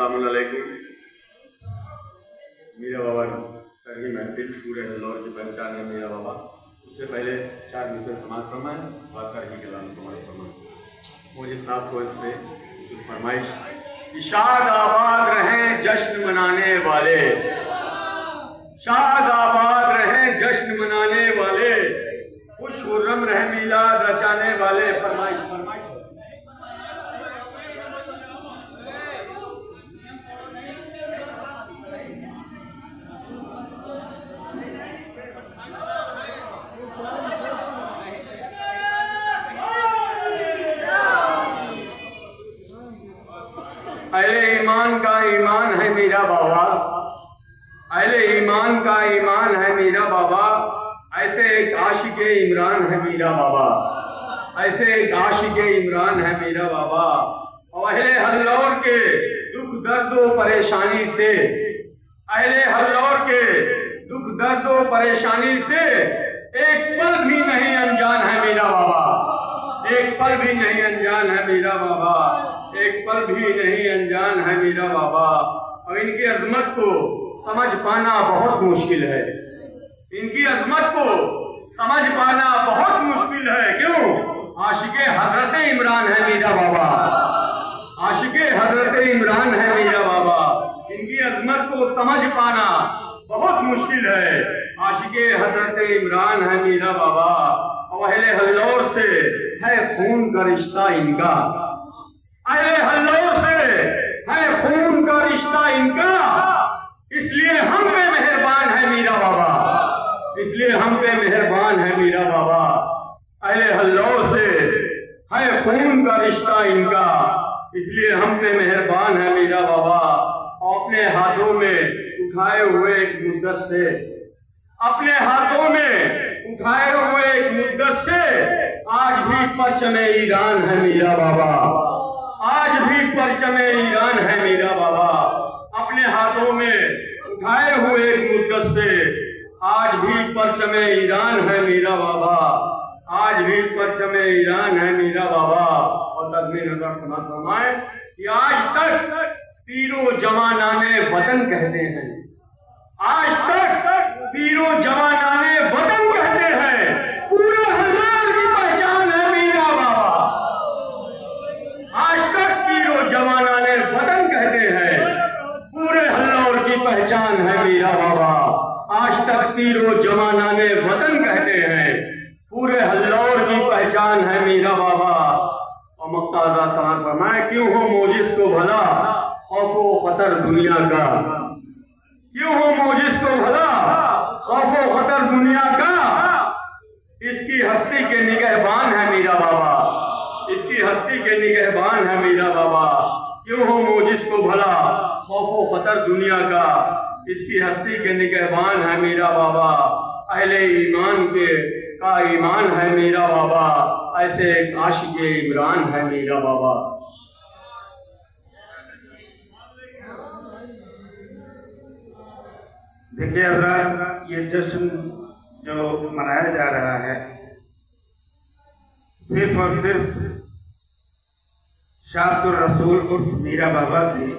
अस्सलाम वालेकुम। मीरा बाबा की महफिल पूरे लाहौर की पहचान है मीरा बाबा। उससे पहले 4 मिसर समाज फरमाए, बात करके कलाम समाज फरमाए। मुझे साथ हो इससे कुछ फरमाइश कि शाद आबाद रहें जश्न मनाने वाले, शाद आबाद रहें जश्न मनाने वाले, खुश खुर्रम रहे मीलाद रचाने वाले। फरमाइश फरमाइश अहले ईमान का ईमान है मीरा बाबा, अहले ईमान का ईमान है मीरा बाबा। ऐसे एक आशिक़े इमरान है मीरा बाबा, ऐसे एक आशिक़े इमरान है मीरा बाबा। और अहले हल्लौर के दुख दर्द व परेशानी से, अहले हल्लौर के दुख दर्द व परेशानी से एक पल भी नहीं अनजान है मीरा बाबा, एक पल भी नहीं अनजान है मीरा बाबा, एक पल भी नहीं अनजान है मीरा बाबा। और इनकी अजमत को समझ पाना बहुत मुश्किल है, इनकी अजमत को समझ पाना बहुत मुश्किल है। क्यों? आशिक़े हजरत इमरान है मीरा बाबा, आशिक़े हजरत इमरान है मीरा बाबा। इनकी अजमत को समझ पाना बहुत मुश्किल है, आशिक़े हजरत इमरान है मीरा बाबा। और अहले हल्लौर से है खून का रिश्ता इनका, अहले हल्लौर से है खून का रिश्ता इनका। इसलिए हम पे मेहरबान है मीरा बाबा, इसलिए हम पे मेहरबान है मीरा बाबा। अहले हल्लौर से है खून का रिश्ता इनका, इसलिए हम पे मेहरबान है मीरा बाबा। और अपने हाथों में उठाए हुए एक मुद्दत से, अपने हाथों में उठाए हुए एक मुद्दत से आज भी परचमे ईरान है मीरा बाबा, आज भी परचमे ईरान है मीरा बाबा। अपने हाथों में उठाए हुए एक मुद्दत से आज भी परचमे ईरान है मीरा बाबा, आज भी परचमे ईरान है मीरा बाबा। और तज़मीन नज़र समाअत फरमाए कि आज तक पीरो जवानाने वतन कहते हैं, आज तक पीरो जवानाने वतन कहते हैं, पूरे हल्लौर की पहचान है मीरा बाबा। आज तक पीरो जवानाने वतन कहते हैं, पूरे हल्लौर की पहचान है मीरा बाबा। आज तक पीरो जवानाने वतन कहते हैं, पूरे हल्लौर की पहचान है मीरा बाबा। और मुक्ताज़ा समाअत फरमाए क्यों हो मोजिस को भला खौफो खतर दुनिया का, क्यों हो मोजिस को भला खौफो खतर दुनिया का। इसकी हस्ती के निगहबान है मीरा बाबा, इसकी हस्ती के निगहबान है मीरा बाबा। क्यों हो मोजिस को भला खौफो खतर दुनिया का, इसकी हस्ती के निगहबान है मीरा बाबा। अहले ईमान के का ईमान है मीरा बाबा, ऐसे एक आशिक़े इमरान है मीरा बाबा। देखिए हज़रात, ये जश्न जो मनाया जा रहा है सिर्फ और सिर्फ शाहतुर रसूल उर्फ मीरा बाबा की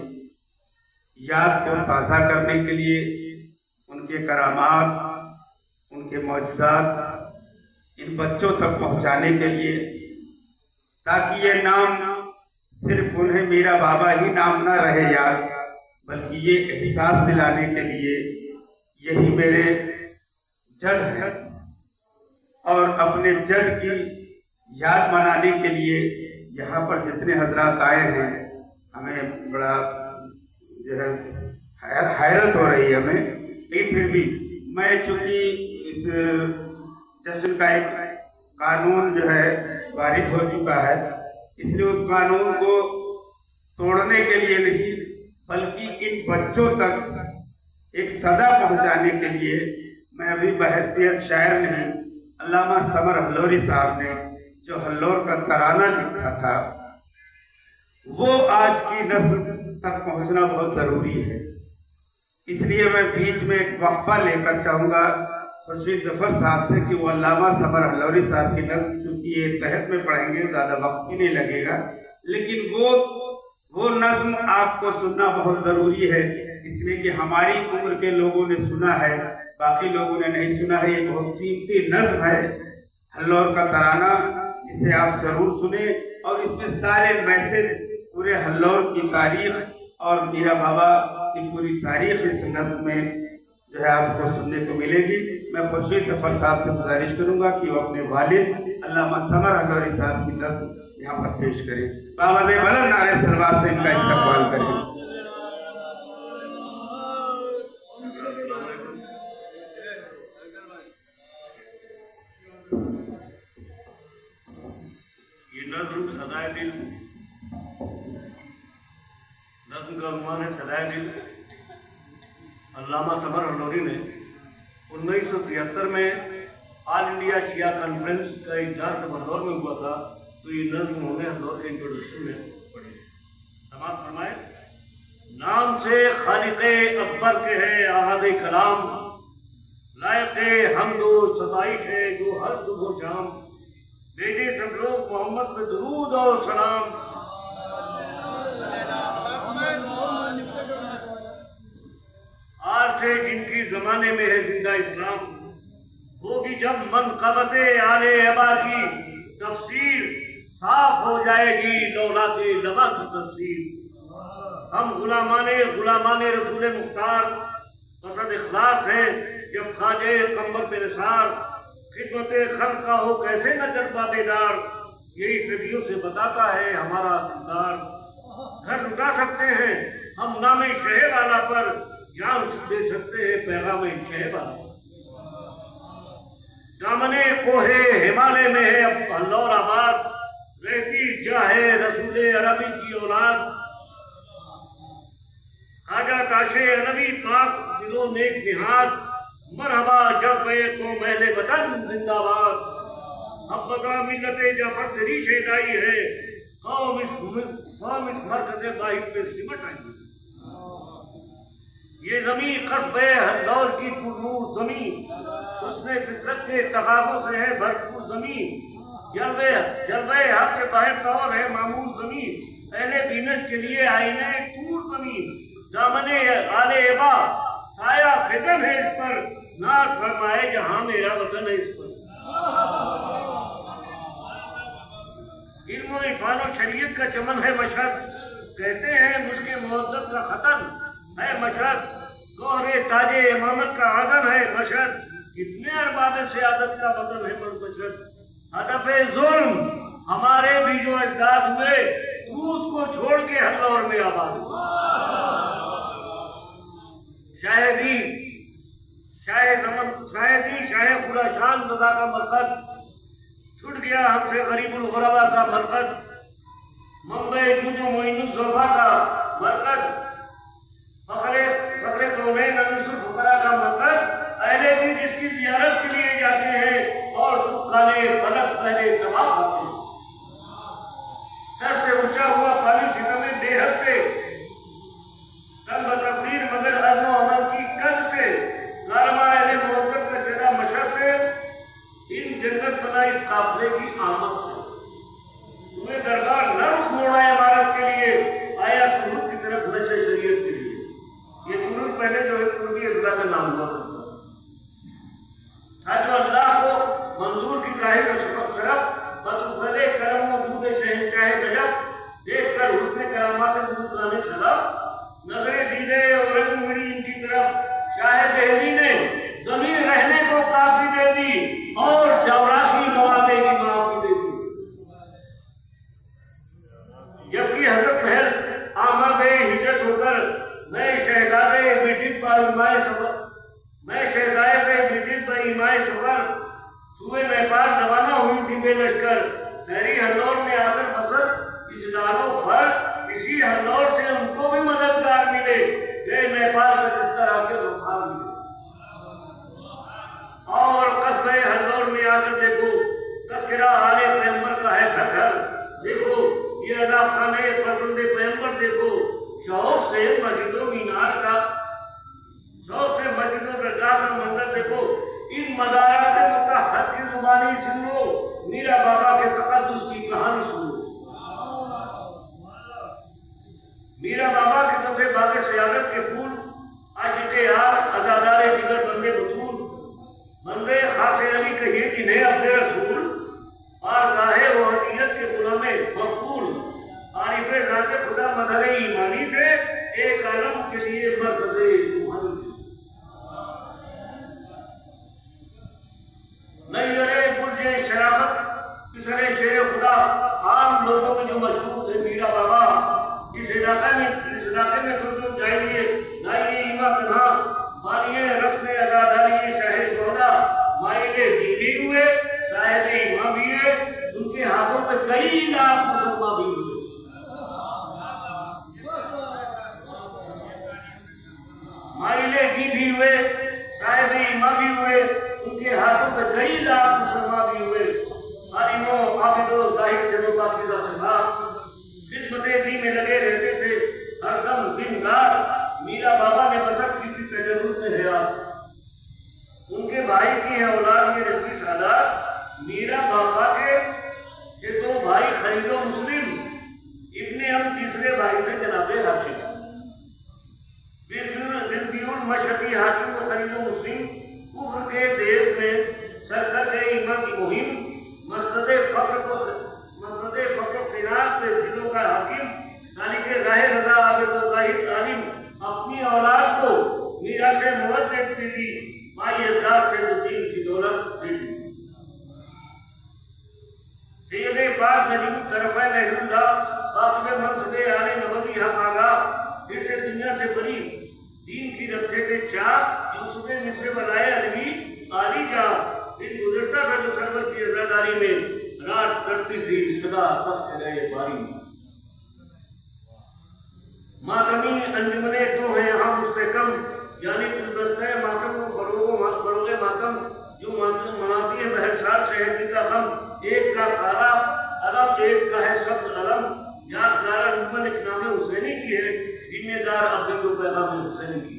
याद को ताज़ा करने के लिए, उनके करामात, उनके मौजज़ात इन बच्चों तक पहुंचाने के लिए, ताकि ये नाम सिर्फ उन्हें मीरा बाबा ही नाम न रहे याद, बल्कि ये एहसास दिलाने के लिए यही मेरे जद है। और अपने जद की याद मनाने के लिए यहाँ पर जितने हजरात आए हैं, हमें बड़ा जो है हैरत हो रही है हमें। लेकिन फिर भी मैं चूँकि इस जश्न का एक कानून जो है वारिद हो चुका है, इसलिए उस कानून को तोड़ने के लिए नहीं, बल्कि इन बच्चों तक एक सदा पहुंचाने के लिए मैं अभी बहैसियत शायर नहीं, अल्लामा समर हल्लौरी साहब ने जो हल्लौर का तराना लिखा था, वो आज की नस्ल तक पहुंचना बहुत ज़रूरी है। इसलिए मैं बीच में एक वक्फा लेकर चाहूँगा खुर्शीद ज़फ़र साहब से कि वो अल्लामा समर हल्लौरी साहब की नस्ल, चूँकि ये तहत में पढ़ेंगे ज़्यादा वक्त भी नहीं लगेगा, लेकिन वो وہ نظم آپ کو سننا بہت ضروری ہے، اس لیے کہ ہماری عمر کے لوگوں نے سنا ہے، باقی لوگوں نے نہیں سنا ہے۔ یہ بہت قیمتی نظم ہے ہلور کا ترانہ، جسے آپ ضرور سنیں، اور اس میں سارے میسج پورے ہلور کی تاریخ اور میرا بابا کی پوری تاریخ اس نظم میں جو ہے آپ کو سننے کو ملے گی۔ میں خورشید ظفر صاحب سے گزارش کروں گا کہ وہ اپنے والد علامہ سمر ہلوری صاحب کی نظم یہاں پر پیش کریں۔ بابا سے بلند نعرے سلوات سے ان کا استقبال کریں۔ یہ نظم صدائے دل، نظم کا عنوان ہے صدائے دل۔ علامہ سمر ہلوری نے 1973 میں آل انڈیا شیعہ کانفرنس کا اجلاس جب ہلور میں ہوا تھا تو یہ نظم انہوں نے ہلور کے انٹروڈکشن میں پڑھی۔ سماعت فرمائے۔ نام سے خالق اکبر کے ہے آغاز کلام، لائق حمد و ستائش ہے جو ہر صبح و شام، بھیجے سب لوگ محمد پہ درود اور سلام۔ آج سے جن کی زمانے میں ہے زندہ اسلام، ہوگی جب منقبت آل ابا کی تفسیر، صاف ہو جائے گی لولا کے لبا کی تفسیر۔ ہم غلامان رسول مختار، قصد اخلاص ہے جب خواجہ قمر پہ نثار، خدمت خلق کا ہو کیسے نہ جذبہ بیدار، یہی صدیوں سے بتاتا ہے ہمارا کردار۔ گھر لٹا سکتے ہیں ہم نام شہ والا پر، جان دے سکتے ہیں پیغام شہ والا۔ دامنے کوہ ہمالیہ میں ہے اب ہلور آباد، رہتی جاہے رسول عربی کی اولاد۔ خواجہ کاش نبی پاک دلو نیک نہاد، مرحبا جب قوم اہل وطن زندہ باد۔ اب بتا ملت جعفر تیری شیدائی ہے، قوم اس مرکز واحد پہ سمٹ آئی ہے۔ یہ زمین قصب ہلور کی پرنور زمین، اس نے فطرت کے تقاضوں سے ہے بھرپور زمین۔ جلوے حق سے باہر طور ہے معمول زمین، اہل بینش کے لیے آئینہ طور زمین۔ دامن آل ابا سایہ فتن ہے اس پر، ناز فرمائے جہاں میرا وطن ہے اس پر۔ علم و عرفان و شریعت کا چمن ہے مشہد، کہتے ہیں مشک معدت کا ختم ہے مشہد۔ گوہر تاج امامت کا عدن ہے مشہد، کتنے ارباب سیادت کا وطن ہے مشہد۔ ہدف ظلم ہمارے بھی جو اجداد ہوئے، تو اس کو چھوڑ کے ہلور میں آباد ہوئے۔ شاہ خراشان رضا کا مرکز، چھٹ گیا ہم سے غریب الغربا کا مرکز۔ منبع جوجو معین الزلفا کا مرکز، فخر کونین انیس الفقراء کا مرکز۔ اہل دین جس کی زیارت کے لیے جاتے ہیں اور دکھانے فلک پہلے تباہ ہوتے ہیں۔ سر سے اونچا ہوا پانی ستم بے حد سے، تن بتفریر مگر عزم و عمل کی کل سے، کارما اہل محبت کا چلا مشرق سے، ان جنت بنا اس قافلے کی آمد سے۔ سوئے درگاہ نہ رخ موڑا عمارت کے لیے، آیا قرب کی طرف نشر شریعت کے لیے۔ یہ قرب پہلے جو ہے قربی اضلاع کا نام ہوا کرتا تھا، جو اللہ کو منظور کی راہ و شرف، بطفل کرم وجود شہنشاہ گجب، دیکھ کر حسن کرامات بزرگان سلف، نظر دیدے اور رنگ مڑی ان کی طرف۔ شاہ دہلی نے زمین رہنے کو کافی دے دی اور چوراسی مواقع کی معافی دے دی۔ جبکہ حضرت محض آمد ہجرت ہو کر میں شہزادے بیٹی پر ایمائے سفر سوئے نیپال روانہ ہوئی تھی بے لشکر۔ شہری ہلور میں آ کر مصر اس دار و فرق، اسی ہلور سے ان کو بھی مددگار ملے، گئے نیپال کا جس طرح کے رخسار ملے۔ اور قصبہ ہلور میں آ کر دیکھو، تذکرہ آل پیغمبر کا ہے گھر گھر، دیکھو یہ ادا خانے فرزند پیغمبر، دیکھو شوق سے مسجد و مینار کا، شوق سے مسجد و درگاہ کا منظر دیکھو۔ ان مزارات متحد کی زبانی سن لو، میرا بابا کے تقدس کی کہانی سن لو۔ की तरफ से बाग सियादत के फूल, आशिक यार, अज़ादार दिगर बंदे बतूल, बंदे खासे अली कहिए कि ने अपने रसूल, और गाहे वो हकीकत के गुलामे मकबूल, आरिफे ज़ाते खुदा मदरे ईमानी थे, एक आलम के लिए मर्कज़े रूहानी थे। नैयरे बुर्जे शराफत, किसरे शेर खुदा, आम लोगों में जो मशहूर थे मीरा बाबा, इस इलाके में तुम जाइए, लाइए ईमा तन्हा, मानिए रस्म अदादारी शाहे शोहदा, माइले दीदी हुए, साहिब ईमा भी है, उनके हाथों में कई लाख मुसलमान भी हुए। माइले दीदी हुए, साहिब ईमा भी हुए, उनके हाथों में कई लाख मुसलमान भी हुए। आलिमो आबिदो जाहिर जनो पाकीज़ा सभा, खिदमत दी में लगे रहते थे हरदम दिन रात। मीरा बाबा ने बसर की थी तजर्रुद से हयात। उनके भाई की औलाद में रखी सादात। मीरा बाबा के दो भाई खलीलो मुस्लिम, इब्ने हम तीसरे भाई थे जनाबे हाशिम। बिलफियूल मशहदी हाशिम व खलीलो मुस्लिम कुफ्र के देश में सरकत ईमा की मुहिम, मसदे फक्र फिराक पे दिलों का हाकिम, सालिक राहे रजा आबिद जाहिद आलिम, अपनी औलाद को मीरा से मुवज्जह दे दी, माई अज़दाद से दीन की दौलत दे दी। सैयदे पाक नजीम तरफ़े रहमुल्लाह, क़ासिम मनसबे आले नबवी हम आगा, फिर से दुनिया से बरी दीन की रखे थे चाह, यूसुफ मिस्र बनाए अलवी आली जा। दिन गुजरता था जो सरवर की अज़ादारी में, रात कटती थी सदा तख्त गए बारी। मातमी अंजुमने तो है यहाँ मुस्तकम, यानी गुलदस्ते मातम को बरोगे मातम, जो मातम मनाती है बहरसार शहर का हम। एक का काला अलम, एक का है सब्ज अलम, यादगार अंजुमन एक नाम हुसैनी की है, जिम्मेदार अब्दुल जो पैगाम हुसैनी की।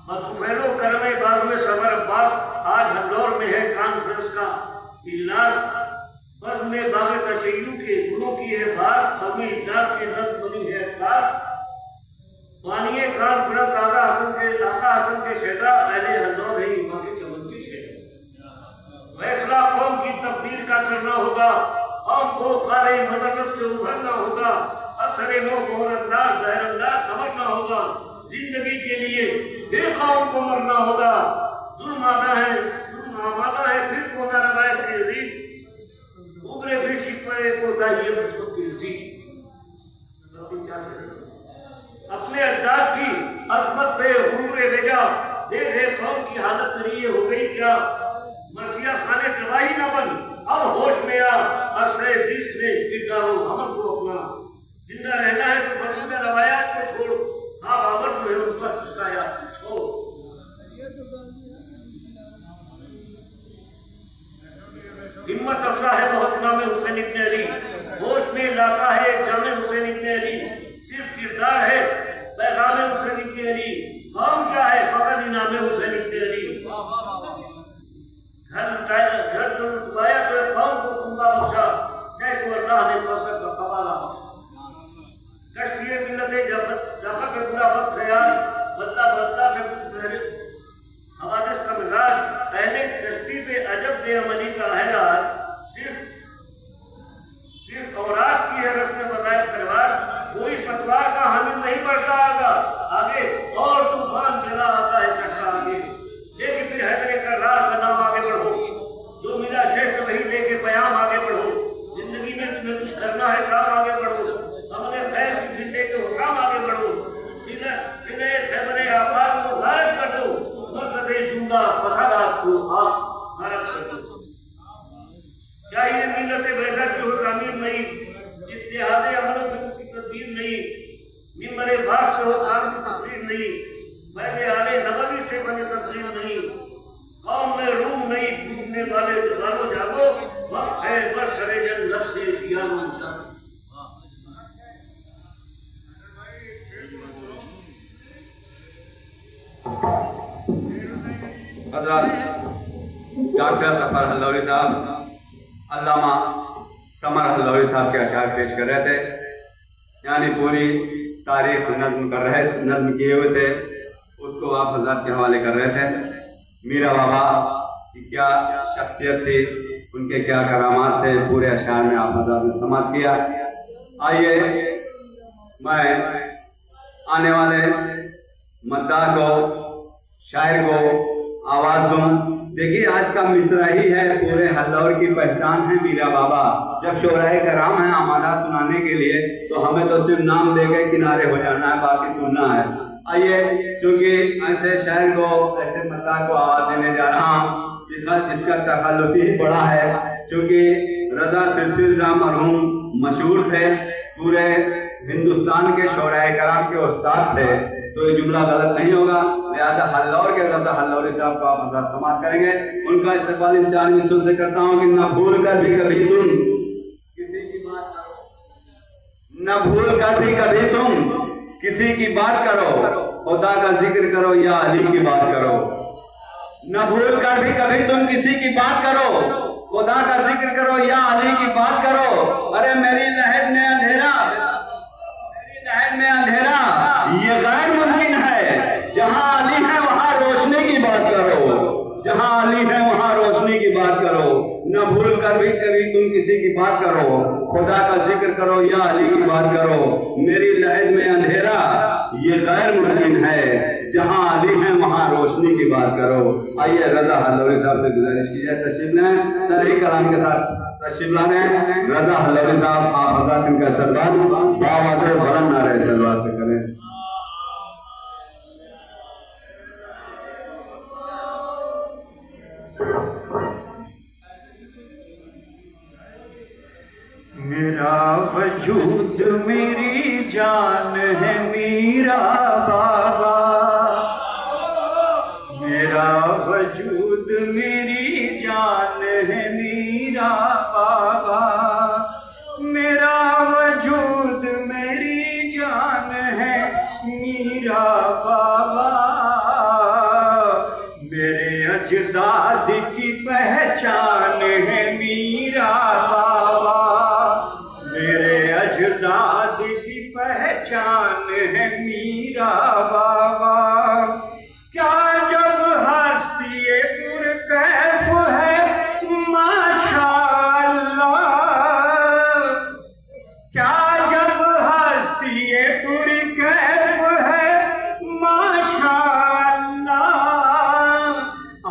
मतफेलो करमे बाग में समर अब्बास, आज हंदौर में है कॉन्फ्रेंस का इजलास। बस में बाग तशय्युं के गुणों की है बात, कभी इजलास की रद्द बनी है खास। मानिए कॉन्फ्रेंस आका हसन के शहदा, अहले हंदौर है ईमा के चमन की शहदा। फैसला कौम की तकदीर का करना होगा, कौम को खारे मदरस से उभरना होगा, असरे नो मोहरंदाज जहरंदाज समझना होगा। जिंदगी के लिए बेकौम को मरना होगा, जुल्म आमादा है फिर को ना रवायत की अजीज, उबरे फिर शिकवे को दाइए बचपन की अजीज। अपने अजदाद की अजमत पे हुरूरे बेजा, देखे कौम की हालत तरीये हो गई क्या। मर्सिया खाने तबाही न बन, अब होश में आ, असरे दिल में किरदारो हमन को अपना। जिंदा रहना है तो फर्ज़ रवायात को छोड़, हाँ बाबर जो है उस पर शिकाया छोड़। हिम्मत अफजा है बहुत नाम हुसैन इब्न अली, होश में लाता है जामे हुसैन इब्न अली। सिर्फ किरदार है पैगाम हुसैन इब्न अली, कौम क्या है फकत इनाम हुसैन इब्न अली। घर जो लुटाया तो कौम को कुंबा बख्शा, चाहे तो अल्लाह ने कौसर का कबाला। कश्तीए मिलते जाफर के पूरा वक्त है यार, बदला से कुछ हवादिस का मिजाज, पहले कश्ती पे अजब दे अमली का है यार। सिर्फ औरात की है रस्म बताए परिवार, कोई पतवार का हामिल नहीं बढ़ता आगे, और तूफान चला आता है चक्का आगे। लेकिन फिर हैदरे का राज का नाम आगे बढ़ो, जो मिला श्रेष्ठ वही लेके प्याम आगे बढ़ो। जिंदगी में तुम्हें कुछ करना है काम आगे बढ़ो, हमने फैल की जिंदगी के हुक्म आगे बढ़ो। जिन्हें खैबरे आबाद को गायब कर दो, मर्कज़े जुमला फसादात को आप गायब कर दो। चाहिए मिलत बैठक की हो तामीर नहीं, इत्तेहादे अमलों की तस्दीर नहीं, मिंबरे बाग से हो काम की तस्दीर नहीं, मैंने आले नबवी से बने तस्दीर नहीं। कौम में रूम नहीं डूबने वाले जागो जागो, वक्त है बस सरे जन लब से दियानो तक। हज़रत डॉक्टर ज़फ़र हल्लौरी साहब, अल्लामा समर हल्लौरी साहब के अशार पेश कर रहे थे, यानी पूरी तारीख नज्म किए हुए थे, उसको आप हजरत के हवाले कर रहे थे। मीरा बाबा की क्या शख्सियत थी, उनके क्या करामात थे, पूरे अशार में आप हजरत ने समाप्त किया। आइए मैं आने वाले मद्दाह को, शायर को आवाज़ दूँ। देखिए आज का मिसरा ही है, पूरे हल्लौर की पहचान है मीरा बाबा। जब शोराए कराम है आमादा सुनाने के लिए, तो हमें तो सिर्फ नाम दे के किनारे हो जाना है, बाकी सुनना है। आइए, चूंकि ऐसे शायर को, ऐसे मद्दाह को आवाज़ देने जा रहा हूँ जिसका तखल्लुस ही बड़ा है। चूंकि रज़ा सिलसिल साहब मरहूम मशहूर थे, पूरे हिंदुस्तान के शोराए कराम के उस्ताद थे, तो ये जुमला गलत नहीं होगा। लिहाजा हल्लौर के रज़ा हल्लौरी साहब को आप हज़रत समाप्त करेंगे। उनका इस्तकबाल इन 4 मिसरों से करता हूँ कि न भूल कर भी कभी तुम किसी की बात करो, न भूल कर भी कभी तुम किसी की बात करो, खुदा का जिक्र करो या अली की बात करो। न भूल कर भी कभी तुम किसी की बात करो, खुदा का जिक्र करो या अली की बात करो। अरे मेरी लहर में अंधेरा, ये गैर मुमकिन है। जहां अली है वहां रोशनी की बात करो, जहां अली है वहां रोशनी की बात करो। न भूल कर भी कभी तुम किसी की बात करो, खुदा का जिक्र करो या अली की बात करो। मेरी लहर में अंधेरा ये गैर मुमकिन है, जहां अली है वहां रोशनी की बात करो। आइए रज़ा हल्लौरी साहब से गुजारिश की जाए, तशरीफ लें, तहरीक कलाम के साथ तशरीफ लाने। रज़ा हल्लौरी साहब, आप हज़रत इनका इस्तकबाल बावाज़ बुलंद नारे सलवात से करें। मेरा वजूद मेरी जान है मीरा बाबा, मेरा वजूद मेरी जान है मीरा बाबा, मेरा वजूद मेरी जान है मीरा बाबा। मेरे अजदाद की पहचान है मीरा बाबा, मेरे अजदाद की पहचान है मीरा बाबा। क्या जब हस्ती पुरकैफ है माशाअल्लाह, क्या जब हस्ती पुरकैफ है माशाअल्लाह।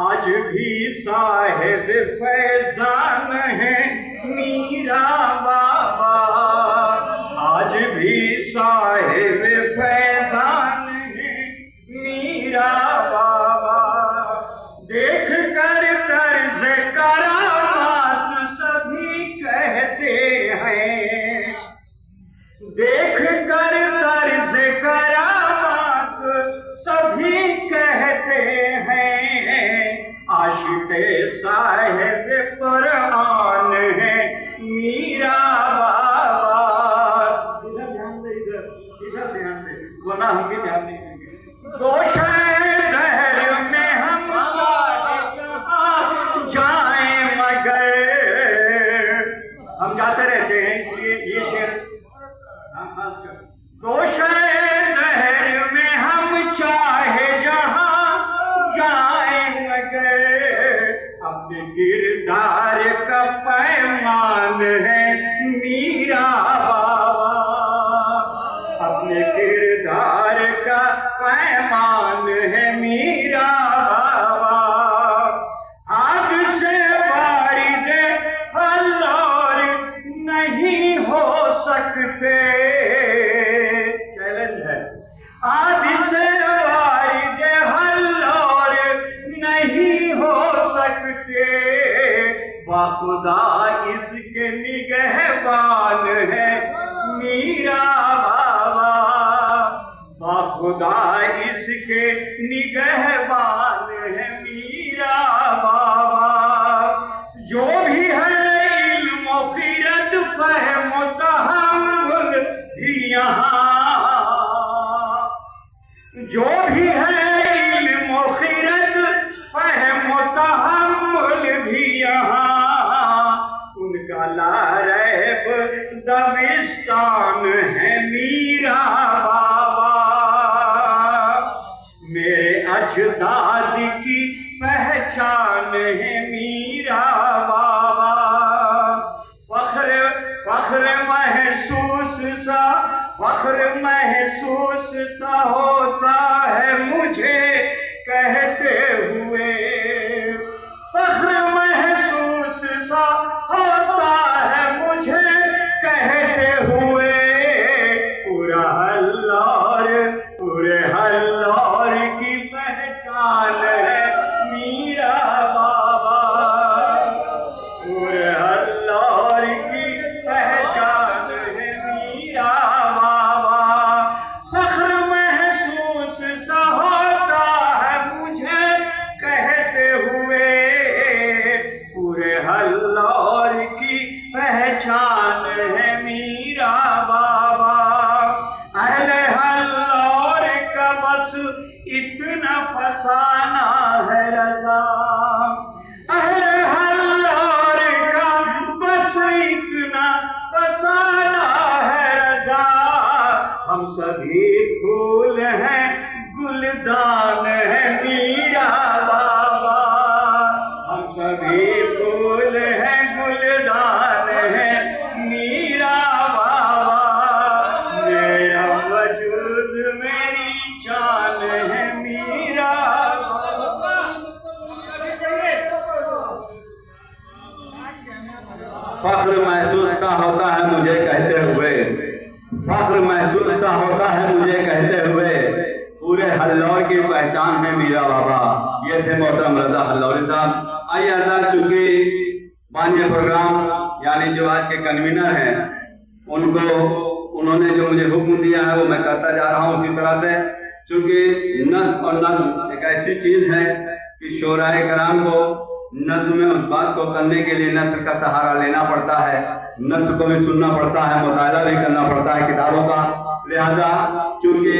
आज भी साहिब फैजान है मीरा बाबा, आज भी साहिब फैजान है मीरा बाबा। देख कर तर्ज करामात सभी कहते हैं, देख कर तर्ज करामात सभी कहते हैं। आशिक़े साहिब कुरान है मीरा बाबा। इधर ध्यान दे, इधर ध्यान दे, वरना हम भी ध्यान नहीं देंगे। गोशे दहर में हम जाए मगर, हम जाते रहते हैं, इसलिए ये शेर खास कर। गोशे दहर में हम चाहे जहां जाए मगर, अपने किरदार का पैमान है मीरा बाबा, अपने किरदार का पैमान है मीरा बाबा। आग से बारिद हल्लौर नहीं हो सकते, चैलेंज है। आग से बारिद हल्लौर नहीं हो सकते, बाखुदा इसके निगहबान है मीरा बाबा, बाखुदा इसके निगहबान है मीरा बाबा। जो भी है इल्म खिरत फहम तहम्मुल भी यहाँ, जो भी है इल्म खिरत फहम तहम्मुल भी यहाँ। उनका ला रहे دبستان ہے میرا بابا، میرے اجداد کی پہچان ہے میرا بابا، فخر محسوس سا ہوتا ہے مجھے کہتے ہوئے، فخر محسوس سا ہوتا ہے مجھے کہتے ہوئے، پورے ہلور کی پہچان ہے میرا بابا، پورے ہلور کی پہچان ہے میرا بابا، فخر محسوس سا ہوتا ہے مجھے کہتے ہوئے، پورے ہلور کی پہچان ہے میرا بابا، اہل ہلور کا بس اتنا فسانہ ہے رضا، اہل ہلور کا بس اتنا فسانہ ہے رضا، ہم سبھی پھول ہیں گلدان ہے میرا بابا، ہم سبھی پھول ہیں گلدان ہے میرا بابا، میرا وجود میری جان ہے میرا بابا۔ فخر محسوس سا ہوتا ہے مجھے کہتے ہوئے، فخر محسوس سا ہوتا ہے مجھے کہتے ہوئے، پورے ہلور کی پہچان ہے میرا بابا۔ یہ تھے محترم رضا ہلوری صاحب۔ آئیے اللہ، چونکہ بانی پروگرام یعنی جو آج کے کنوینر ہیں، انہوں نے جو مجھے حکم دیا ہے وہ میں کرتا جا رہا ہوں اسی طرح سے، چونکہ نظم اور نظم ایک ایسی چیز ہے کہ شعراء کرام کو نظم میں اس بات کو کرنے کے لیے نثر کا سہارا لینا پڑتا ہے، نثر کو بھی سننا پڑتا ہے، مطالعہ بھی کرنا پڑتا ہے کتابوں کا۔ لہذا چونکہ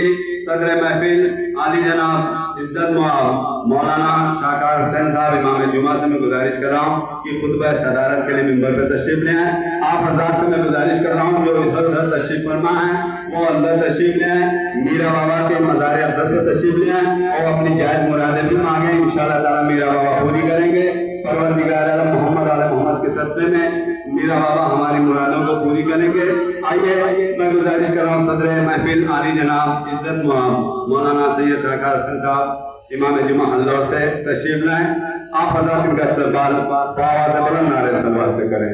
صدر محفل عالی جناب عزت مآب مولانا شاکار حسین صاحب امام جمعہ سے میں گزارش کر رہا ہوں کہ خطبہ صدارت کے لیے ممبر پہ تشریف لے آئیں۔ آپ حضرات سے میں گزارش کر رہا ہوں جو ادھر ادھر تشریف فرما ہیں وہ اندر تشریف لے آئیں، میرا بابا کے مزار اقدس پہ تشریف لے آئیں اور اپنی جائز مرادیں بھی مانگیں، انشاءاللہ تعالیٰ میرا بابا پوری کریں گے۔ پروردگار عالم محمد آل محمد کے صدقے میں میرا بابا ہماری مرادوں کو پوری کریں گے۔ آئیے میں گزارش کر رہا ہوں صدر محفل عالی جناب عزت مآب مولانا سید شاکار حسین صاحب امام جمعہ ہلور سے تشریف لائیں۔ آپ حضرات ان کا استقبال آواز بلند نعرے صلوات سے کریں۔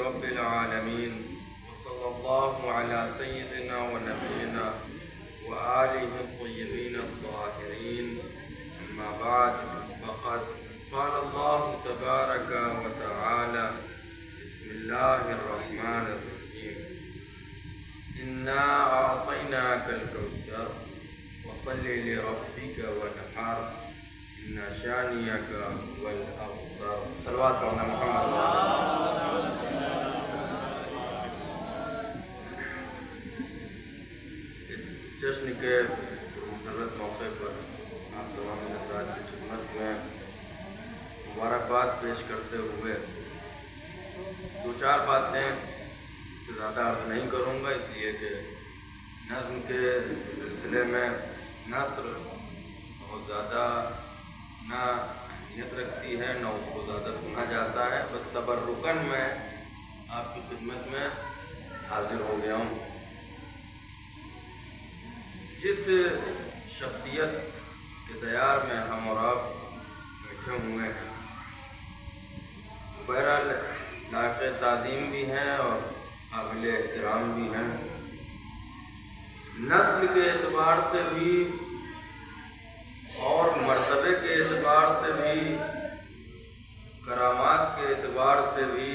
رب العالمين وصلى الله على سيدنا ونبينا وآله الطيبين الطاهرين، أما بعد، فقد قال الله تبارك وتعالى: بسم الله الرحمن الرحيم، إنا أعطيناك الكوثر وصل لربك وانحر إن شانئك هو الأبتر۔ صلوات على محمد۔ جشن کے مسرت موقع پر آپ تمام حضرات کی خدمت میں مبارکباد پیش کرتے ہوئے دو چار باتیں سے زیادہ عرض نہیں کروں گا، اس لیے کہ نظم کے سلسلے میں نثر بہت زیادہ نہ اہمیت رکھتی ہے نہ اس کو زیادہ سنا جاتا ہے، بس تبرکاً میں آپ کی خدمت میں حاضر ہو گیا ہوں۔ जिस शख्सियत के दयार में हम और आप बैठे हुए हैं, बहरहाल लायक़ ताज़ीम भी हैं और काबिल एहतराम भी हैं। नस्ल के एतबार से भी और मर्तबे के एतबार से भी, करामात के एतबार से भी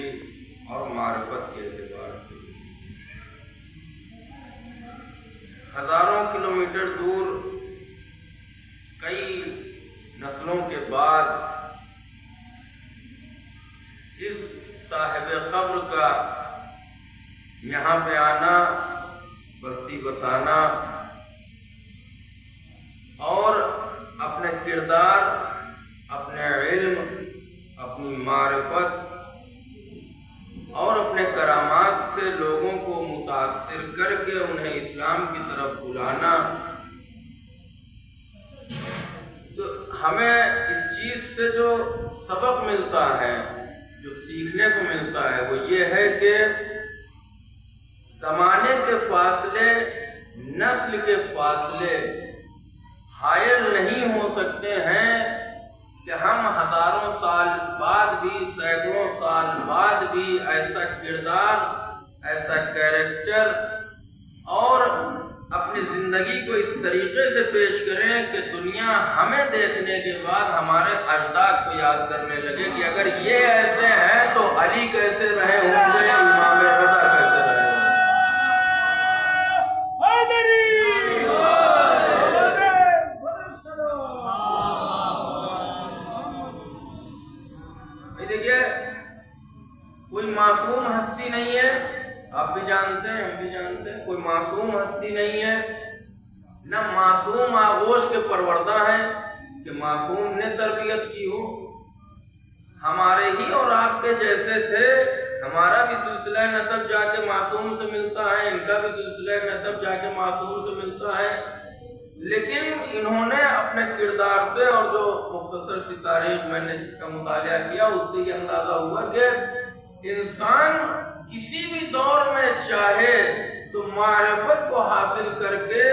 और मारिफत के एतबार से भी हज़ारों किलोमीटर दूर कई नस्लों के बाद इस साहिब क़ब्र का यहाँ पे आना, बस्ती बसाना और अपने किरदार, अपने इल्म, अपनी मारिफत और अपने करामात से लोगों को मुतासिर करके उन्हें इस्लाम की तरफ बुलाना, तो हमें इस चीज़ से जो सबक मिलता है, जो सीखने को मिलता है, वो ये है कि ज़माने के फासले, नस्ल के फासले हायल नहीं हो सकते हैं कि हम हज़ारों साल बाद भी, सैकड़ों साल बाद भी ऐसा किरदार, ऐसा कैरेक्टर और अपनी ज़िंदगी को इस तरीके से पेश करें कि दुनिया हमें देखने के बाद हमारे अजदाद को याद करने लगे कि अगर ये ऐसे हैं तो अली कैसे रहे होंगे, इमाम रज़ा कैसे रहे। देखिए, कोई मासूम हस्ती नहीं है, आप भी जानते हैं, हम भी जानते हैं, कोई मासूम हस्ती नहीं है, न मासूम आगोश के परवरदा है कि मासूम ने तरबियत की हो। हमारे ही और आपके जैसे थे, हमारा भी सिलसिला नसब जाके मासूम से मिलता है, इनका भी सिलसिला नसब जाके मासूम से मिलता है, लेकिन इन्होंने अपने किरदार से और जो मुख्तसर सी तारीख मैंने जिसका मुतालिया किया उससे ये अंदाजा हुआ कि इंसान किसी भी दौर में चाहे तो मारिफत को हासिल करके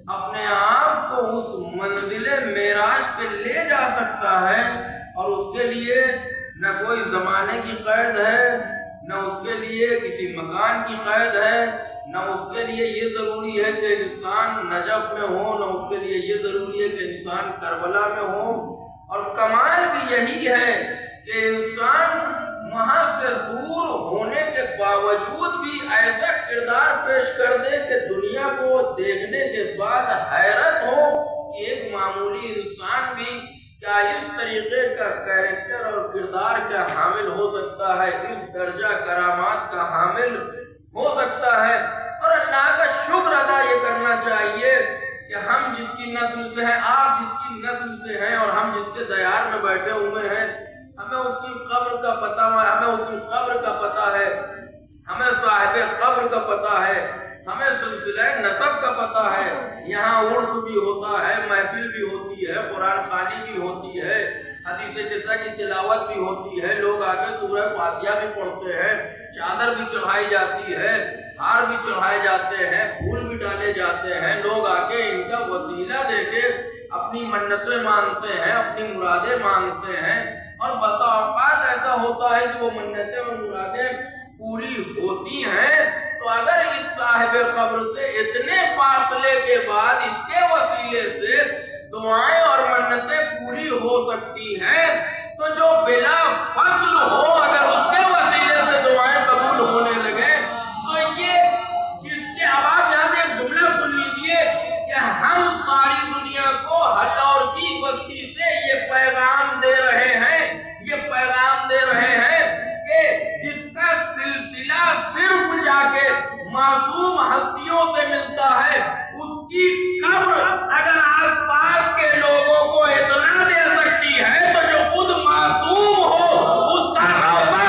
अपने आप को उस मंजिले मेराज पे ले जा सकता है, और उसके लिए न कोई ज़माने की क़ैद है, न उसके लिए किसी मकान की क़ैद है, न उसके लिए ये ज़रूरी है कि इंसान नजफ में हो, न उसके लिए ये ज़रूरी है कि इंसान करबला में हो। और कमाल भी यही है कि इंसान वहाँ से दूर होने के बावजूद भी ऐसा किरदार पेश कर दे कि दुनिया को देखने के बाद हैरत हो कि एक मामूली इंसान भी क्या इस तरीके का कैरेक्टर और किरदार का हामिल हो सकता है, इस दर्जा करामात का हामिल हो सकता है। और अल्लाह का शुक्र अदा ये करना चाहिए कि हम जिसकी नस्ल से हैं, आप जिसकी नस्ल से हैं और हम जिसके दयार में बैठे हुए हैं, हमें उसकी कब्र का पता है, हमें उसकी कब्र का पता है, हमें साहिब कब्र का पता है, हमें सिलसिला नसब का पता है। यहाँ उर्स भी होता है, महफिल भी होती है, कुरान खानी भी होती है, हदीस किस्सा की तिलावत भी होती है, लोग आके सूरह फातिहा भी पढ़ते हैं, चादर भी चढ़ाई जाती है, हार भी चढ़ाए जाते हैं, फूल भी डाले जाते हैं, लोग आके इनका वसीला देके अपनी मन्नतें मांगते हैं, अपनी मुरादें मांगते हैं। और बसा औकात ऐसा होता है कि वो मन्नतें और मुरादें पूरी होती हैं। तो अगर इस साहिब कब्र से इतने फासले के बाद इसके वसीले से दुआएं और मन्नतें पूरी हो सकती हैं, तो जो बिला फसल हो अगर उसके वसीले से दुआएं कबूल होने लगे, तो ये जिसके अब आप यहाँ से एक जुमला सुन लीजिए कि हम सारी दुनिया को हल्लौर की बस्ती से ये पैगाम दे रहे हैं, ये पैगाम दे रहे हैं कि जिसका सिलसिला सिर्फ जाके मासूम हस्तियों से मिलता है, उसकी कब्र अगर आसपास के लोगों को इतना दे सकती है, तो जो खुद मासूम हो उसका रौबा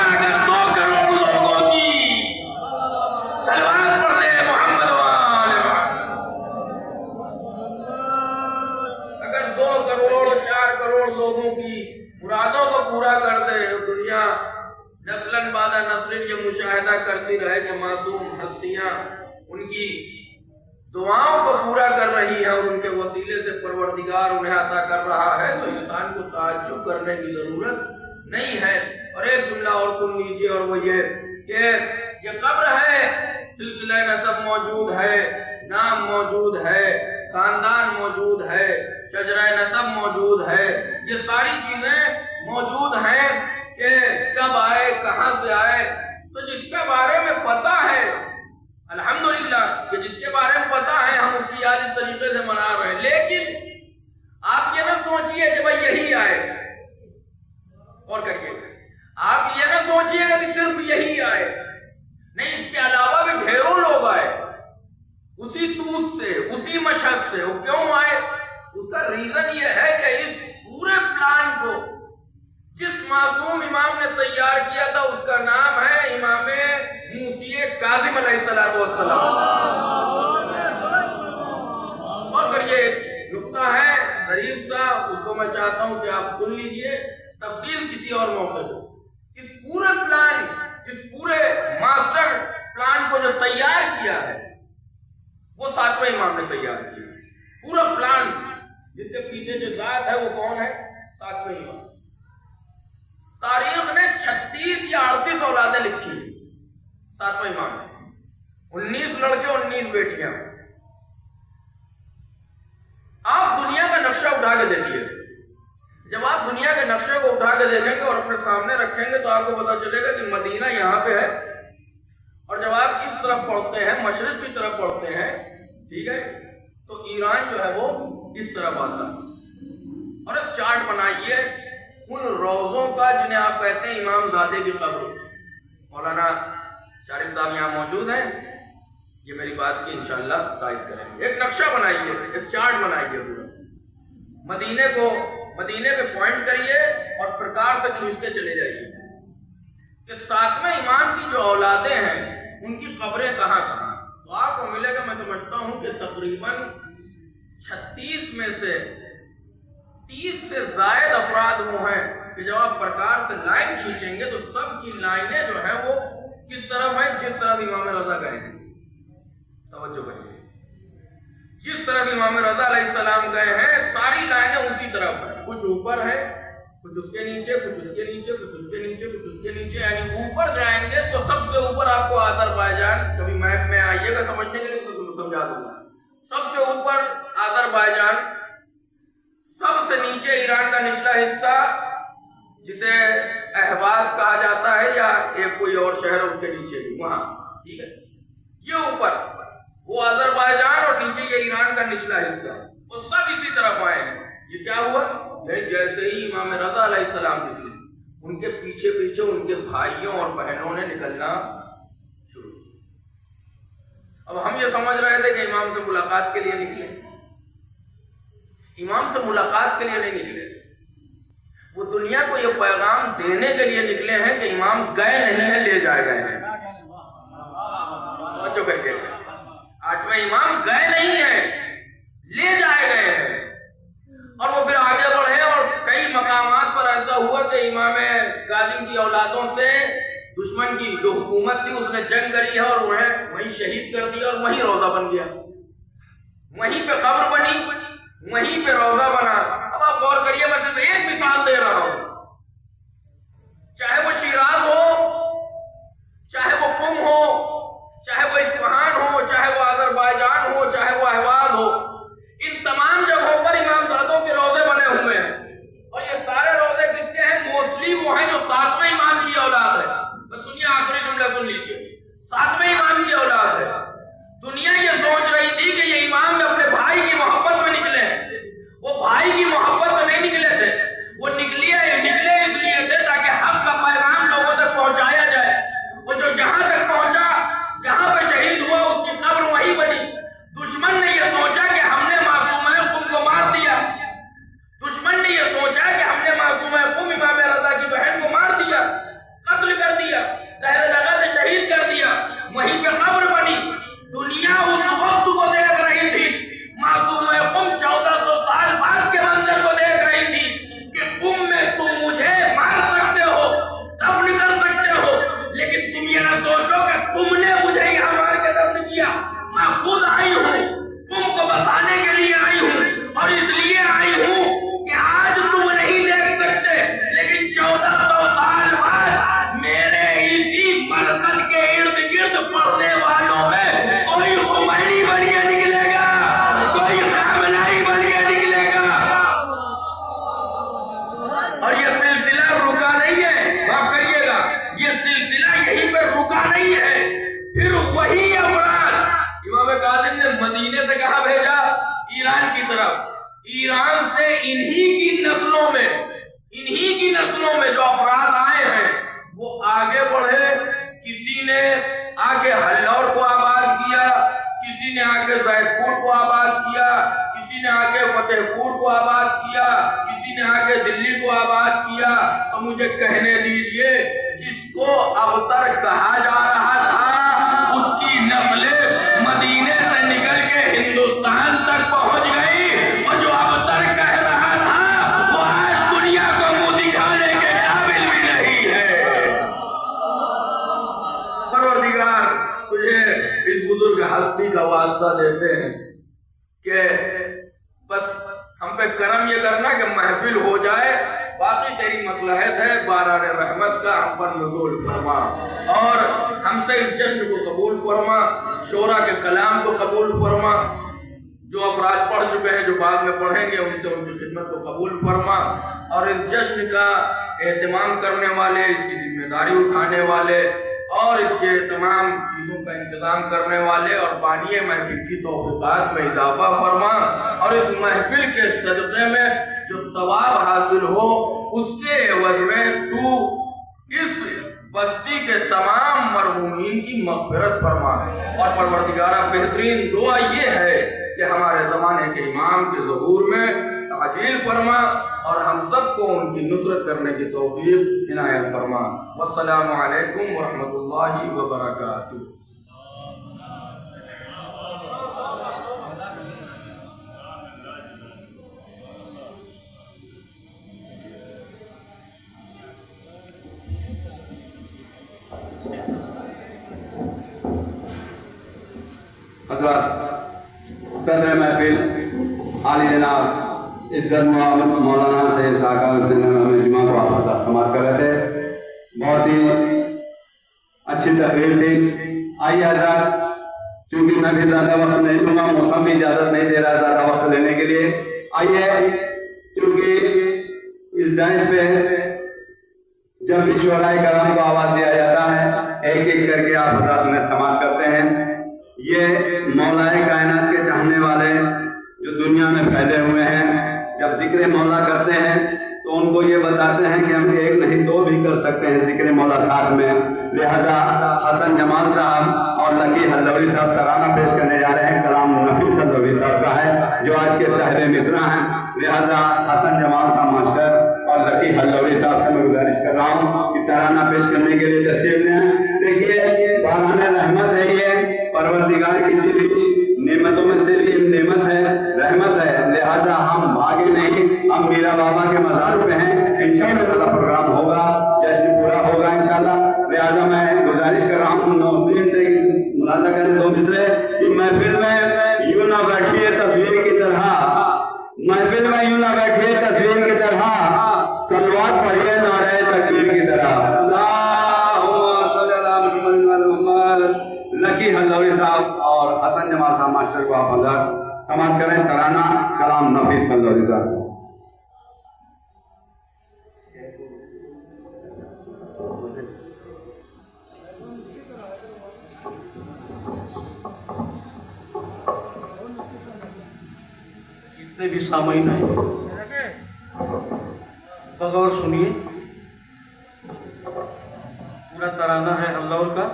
दुआओं को पूरा कर रही है और उनके वसीले से परवरदिगार उन्हें अता कर रहा है, तो इंसान को ताज्जुब करने की जरूरत नहीं है। और एक जुमला और सुन लीजिए, और वो ये कि ये कब्र है, सिलसिला नसब मौजूद है, नाम मौजूद है, खानदान मौजूद है, शजरा नसब मौजूद है, ये सारी चीजें मौजूद हैं कि कब आए, कहां से आए। तो जिसके बारे में पता है, अल्हम्दुलिल्लाह कि जिसके बारे में पता है, हम उसकी याद इस तरीके से मना रहे हैं। लेकिन आप ये ना सोचिए कि भाई यही आए और करिए, आप ये ना सोचिएगा कि सिर्फ यही आए, नहीं, इसके अलावा भी ढेरों लोग आए उसी तूस से, उसी मशहद से। वो क्यों आए? उसका रीजन ये है कि इस पूरे प्लान को जिस मासूम इमाम ने तैयार किया था, उसका नाम है इमाम मूसी काज़िम अलैहिस्सलाम। और फिर ये नुक्ता है गरीब सा, उसको मैं चाहता हूं कि आप सुन लीजिए, तफसील किसी और मौके को। इस पूरे प्लान, इस पूरे मास्टर प्लान को जो तैयार किया है, वो सातवें इमाम ने तैयार किया। पूरा प्लान जिसके पीछे जो जात है, वो कौन है? सातवें इमाम। तारीख ने 36 या 38 औलादें लिखी, सातवें इमाम ने, 19 लड़के 19 बेटियां। आप दुनिया का नक्शा उठा के देखिए, जब आप दुनिया के नक्शे को उठा के देखेंगे और अपने सामने रखेंगे तो आपको पता चलेगा कि मदीना यहाँ पे है, और जब आप इस तरफ पढ़ते हैं, मशरिक की तरफ पढ़ते हैं, ठीक है, तो ईरान जो है वो इस तरफ आता है। और एक चार्ट बनाइए उन रोज़ों का जिन्हें आप कहते हैं इमामजादे की कब्र। मौलाना शारिफ साहब यहाँ मौजूद हैं, ये मेरी बात की इंशाअल्लाह तायद करेंगे। एक नक्शा बनाइए, एक चार्ट बनाइए पूरा मदीने को, मदीने पे पॉइंट करिए और प्रकार से खींचते चले जाइए कि सातवें इमाम की जो औलादें हैं उनकी कब्रें कहाँ कहाँ। तो आपको मिलेगा, मैं समझता हूँ कि तकरीबन 36 में से 30 से जायद अफराद वो हैं कि जब आप प्रकार से लाइन खींचेंगे तो सब की लाइनें जो हैं वो किस तरफ हैं? जिस तरफ इमाम रजा गए हैं। तवज्जो करिए, जिस तरफ इमाम रजा अलैहिस्सलाम गए हैं, सारी लाइनें उसी तरफ है। कुछ ऊपर है, कुछ उसके नीचे, कुछ उसके नीचे, कुछ उसके नीचे, कुछ उसके नीचे, यानी ऊपर जाएंगे तो सबसे ऊपर आपको अज़रबैजान, कभी मैप में आइएगा समझने के लिए समझा दूंगा, सबसे ऊपर अज़रबैजान, सबसे नीचे ईरान का निचला हिस्सा जिसे अहवाज कहा जाता है, या एक कोई और शहर उसके नीचे भी, वहां, ठीक है, ये ऊपर वो अज़रबैजान और नीचे ये ईरान का निचला हिस्सा, वो सब इसी तरफ आए हैं। ये क्या हुआ? जैसे ही इमाम रज़ा अलैहिस्सलाम निकले, उनके पीछे पीछे उनके भाइयों और बहनों ने निकलना शुरू। अब हम ये समझ रहे थे कि इमाम से मुलाकात के लिए निकले, इमाम से मुलाकात के लिए नहीं निकले, वो दुनिया को ये पैगाम देने के लिए निकले हैं कि इमाम गए नहीं है, ले जाए गए हैं। जो करके आठवें इमाम गए नहीं है, ले जाए गए हैं। और वो फिर आगे बढ़े और कई मकामात पर ऐसा हुआ कि इमाम काज़िम की औलादों से दुश्मन की जो हुकूमत थी उसने जंग करी है और उन्हें वहीं शहीद कर दिया, और वहीं रोजा बन गया, वहीं पे कब्र बनी, वहीं पे रोजा बना। अब आप गौर करिए, मैं सिर्फ एक मिसाल दे रहा हूं, चाहे वो शिराज हो, चाहे वो कुम हो, चाहे वो इस्फहान हो, चाहे वो अज़रबैजान हो, चाहे वो अहवाज हो, इन तमाम जगहों पर इमामजादों के रोजे बने हुए हैं। और ये सारे रोजे किसके हैं? मोस्टली वो हैं जो सातवें इमाम की औलाद है। तो सुनिए, आखिरी जुमला सुन लीजिए, सातवें इमाम की औलाद है। दुनिया ये सोच रही थी कि ये इमाम अपने भाई की मोहब्बत में निकले हैं, वो भाई की मोहब्बत में नहीं निकले थे, वो निकले इसलिए थे ताकि हक का पैगाम लोगों तक पहुंचाया जाए। वो जो जहां तक पहुंचा, जहां पे शहीद हुआ, उसकी कब्र वहीं बनी, طرف ایران سے انہی کی نسلوں میں جو افراد آئے ہیں وہ آگے بڑھے. کسی نے آگے ہلور کو آباد کیا, کسی نے آگے زید پور کو آباد کیا, کسی نے آگے فتح پور کو آباد کیا, کسی نے آگے دلی کو آباد کیا. تو مجھے کہنے دیجئے جس کو ابتر کہا جا رہا تھا اس کی نسلیں مدینے سے نکل کے ہندوستان تک پہنچ گئی, اور جو ابتر کہہ رہا تھا وہ آج دنیا کو منہ دکھانے کے قابل بھی نہیں ہے. پروردگار تجھے اس بزرگ ہستی کا واسطہ دیتے ہیں کہ بس ہم پہ کرم یہ کرنا کہ محفل ہو جائے. باقی تیری مصلحت ہے, باران رحمت کا ہم پر نزول فرما اور ہم سے اس جشن کو قبول فرما, شورا کے کلام کو قبول فرما. جو افراد پڑھ چکے ہیں, جو بعد میں پڑھیں گے, ان سے ان کی خدمت کو قبول فرما. اور اس جشن کا اہتمام کرنے والے, اس کی ذمہ داری اٹھانے والے اور اس کے تمام چیزوں کا انتظام کرنے والے اور بانی محفل کی توفیقات میں اضافہ فرما. اور اس محفل کے صدقے میں جو ثواب حاصل ہو اس کے عوض میں تو اس بستی کے تمام مرحومین کی مغفرت فرما. اور پروردگارہ بہترین دعا یہ ہے کہ ہمارے زمانے کے امام کے ظہور میں تعجیل فرما اور ہم سب کو ان کی نصرت کرنے کی توفیق عنایت فرما. والسلام علیکم ورحمۃ اللہ وبرکاتہ. حضرات صدر محفل عالی جناب عزت مولانا سید شاہکار حسین جمعہ کو آپ سماعت کر رہے تھے. بہت ہی اچھی تقریر تھی. آئیے حضرات, چونکہ میں بھی زیادہ وقت نہیں لوں گا, موسم بھی اجازت نہیں دے رہا زیادہ وقت لینے کے لیے. آئیے, چونکہ اس ڈائس پہ جب بھی شعراء کرام کو آواز دیا جاتا ہے ایک ایک کر کے آپ حضرات میں سماعت کرتے ہیں. یہ مولائے کائنات کے چاہنے والے جو دنیا میں پھیلے ہوئے ہیں, جب ذکر مولا کرتے ہیں تو ان کو یہ بتاتے ہیں کہ ہم ایک نہیں دو بھی کر سکتے ہیں ذکر مولا ساتھ میں. لہذا حسن جمال صاحب اور لکی حلوری صاحب ترانہ پیش کرنے جا رہے ہیں. کلام نفیس حلوری صاحب کا ہے جو آج کے صاحب مصرع ہیں. لہذا حسن جمال صاحب ماسٹر اور لکی حلوری صاحب سے میں گزارش کر رہا ہوں کہ ترانہ پیش کرنے کے لیے تشریف لیں. دیکھیے باران رحمت ہے, یہ پروردگار کی دی نعمتوں میں سے بھی نعمت ہے, رحمت ہے. لہذا ہم آگے نہیں, ہم میرا بابا کے مزار پہ ہیں. انشاءاللہ پروگرام ہوگا, جشن پورا ہوگا انشاءاللہ. لہذا میں گزارش کر رہا ہوں نوبین سے ملاحظہ کریں دو مصرے کہ محفل میں یوں نہ بیٹھیے تصویر کی طرح, محفل میں یوں نہ بیٹھیے تصویر کی طرح, صلوات پڑھیے نعرہ تکبیر کی طرح. لکی حلوری صاحب اور حسن جمال صاحب ماسٹر کو آپ حضرات سماعت کریں. ترانہ کلام نفیس حلوری صاحب. جتنے بھی سامعین ہیں بغور سنیے. پورا ترانہ ہے اللہ کا